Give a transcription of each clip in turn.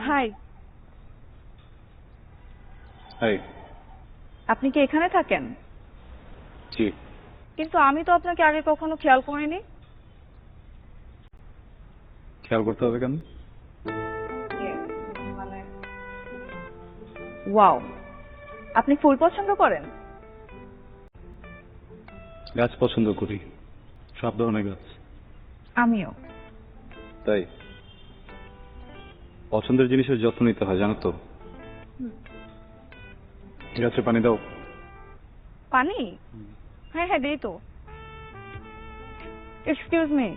High. High. আপনি কি এখানে থাকেন? জি। কিন্তু আমি তো আপনাকে আগে কখনো খেয়াল করিনি। খেয়াল করতে হবে কেন? মানে ওয়াও, আপনি ফুল পছন্দ করেন? গাছ পছন্দ করি, সব ধরনের গাছ। আমিও। তাই পছন্দের জিনিসের যত্ন নিতে হয়, জানো তো। গাছে পানি দাও। পানি? হ্যাঁ হ্যাঁ, দেই তো। Excuse me.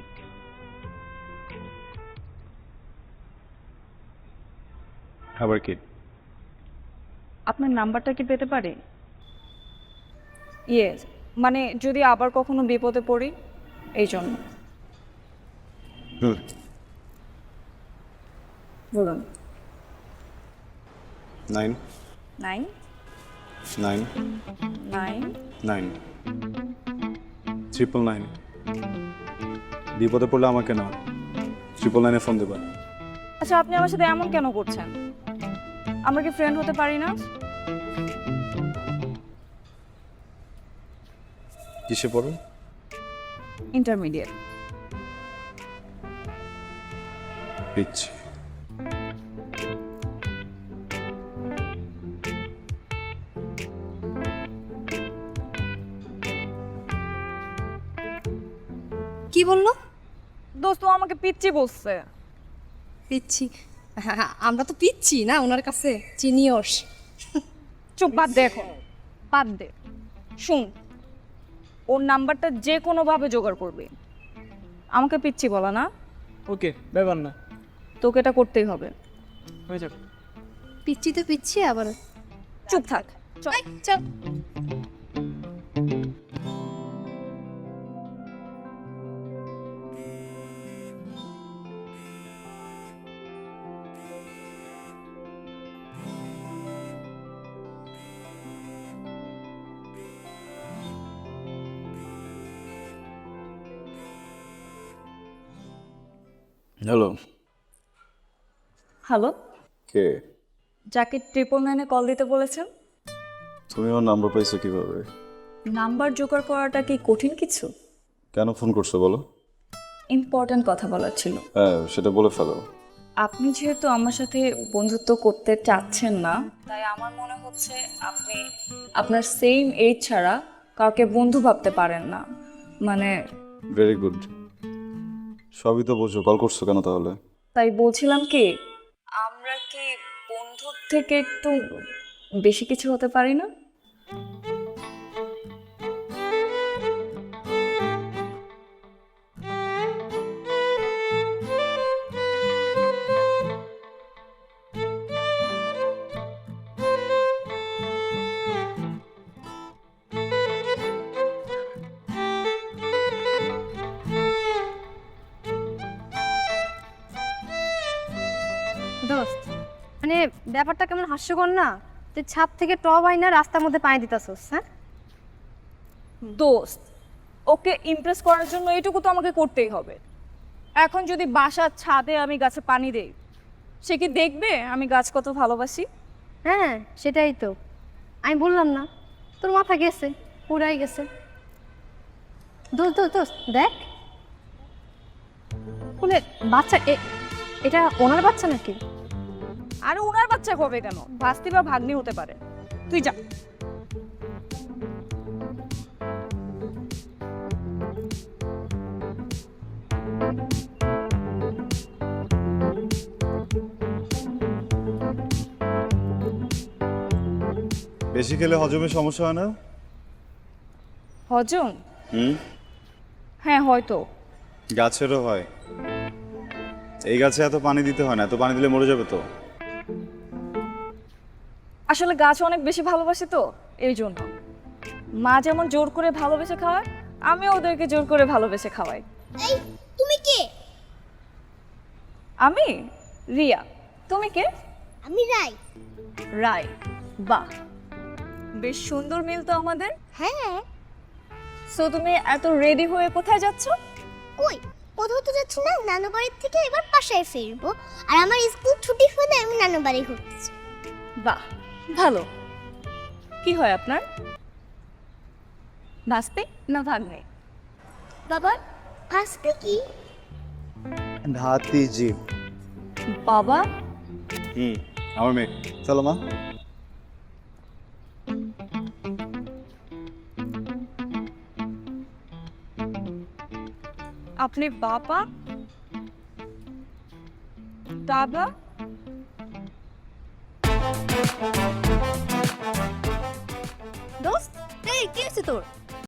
আবার কি? আপনার নাম্বারটা কি পেতে পারি? ইয়েস, মানে যদি আবার কখনো বিপদে পড়ি এই জন্য। বলুন। 9 9 9 9 9 999। বিপদে পড়লে আমাকে না, 999-এ ফোন দেবা। আচ্ছা, আপনি আমার সাথে এমন কেন করছেন? আমরা কি ফ্রেন্ড হতে পারি না? কিসে পড়ো? ইন্টারমিডিয়েট। পিচ্ছি। কি বললো? দোস্ত আমাকে পিচ্ছি বলছে। পিচ্ছি? হ্যাঁ, আমরা তো পিচ্ছি না ওনার কাছে, চিনিয়স। চুপ, বাদ দে এখন, বাদ দে। শুন, ওর নাম্বারটা যে কোনোভাবে জোগাড় করবি। আমাকে পিচ্ছি বলা না, ওকে, ব্যাপার না, তোকে এটা করতেই হবে। হয়ে যাবে। পিচ্ছি তো পিচ্ছি আবার। চুপ থাক, চল। এই, চল। হ্যালো। হ্যালো, কে? যাকে 999-এ কল দিতে বলেছেন। তুমি আমার নাম্বার পাইছো কিভাবে? নাম্বার জোগাড় করাটা কি কঠিন কিছু? কেন ফোন করছো বলো? ইম্পর্ট্যান্ট কথা বলার ছিল। হ্যাঁ, সেটা বলে ফেলো। আপনি যেহেতু আমার সাথে বন্ধুত্ব করতে চাচ্ছেন না, তাই আমার মনে হচ্ছে আপনি আপনার সেম এজ ছাড়া কাউকে বন্ধু ভাবতে পারেন না। মানে ভেরি গুড। সবই তো বোঝো, কল করছো কেন তাহলে? তাই বলছিলাম কি, আমরা কি বন্ধুর থেকে একটু বেশি কিছু হতে পারি না? দোস্ত, মানে ব্যাপারটা কেমন হাস্যকর না? তুই ছাদ থেকে টব আইনা রাস্তার মধ্যে পানি দিতাছস। হ্যাঁ দোস্ত, ওকে ইমপ্রেস করার জন্য এইটুকু তো আমাকে করতেই হবে। এখন যদি বাসার ছাদে আমি গাছে পানি দেই, সে কি দেখবে আমি গাছ কত ভালোবাসি? হ্যাঁ, সেটাই তো আমি বললাম না, তোর মাথা গেছে, পুরাই গেছে। দোস্ত দোস্ত দোস্ত, দেখ বলে বাচ্চা, এটা ওনার বাচ্চা নাকি? আর ওনার বাচ্চা কবে কেন, ভাস্তি বা ভাগ্নি হতে পারে। তুই যা। বেশি খেলে হজমে সমস্যা হয় না? হজম? হুম, হ্যাঁ হয়তো। গাছেরও হয়। এই গাছে এত পানি দিতে হয় না, এত পানি দিলে মরে যাবে তো। আসলে গাছ অনেক বেশি ভালোবাসে তো, এই জন্য। মা যেমন জোর করে ভালোবেসে খাওয়ায়, আমি ওদেরকে জোর করে ভালোবেসে খাওয়াই। এই তুমি কে? আমি রিয়া। তুমি কে? আমি রাই। রাই। বাহ, বেশ সুন্দর মিল তো আমাদের। হ্যাঁ। সো তুমি এত রেডি হয়ে কোথায় যাচ্ছ? কই, কোথাও তো যাচ্ছি না, নানু বাড়ির থেকে এবার বাসায় ফিরবো। আর আমার স্কুল ছুটি হলে আমি নানু বাড়ি ঘুরতেছি। বাহ, ভালো। কি হয় আপনার? ভাস্তে না ভাগ্নে? বাবা, আজকে কি? ভাতিজি। বাবা, আমার মেয়ে। চলো মা। আপনি বাবা, দাদা, দোস্ত, এই কি হয়েছে তোর?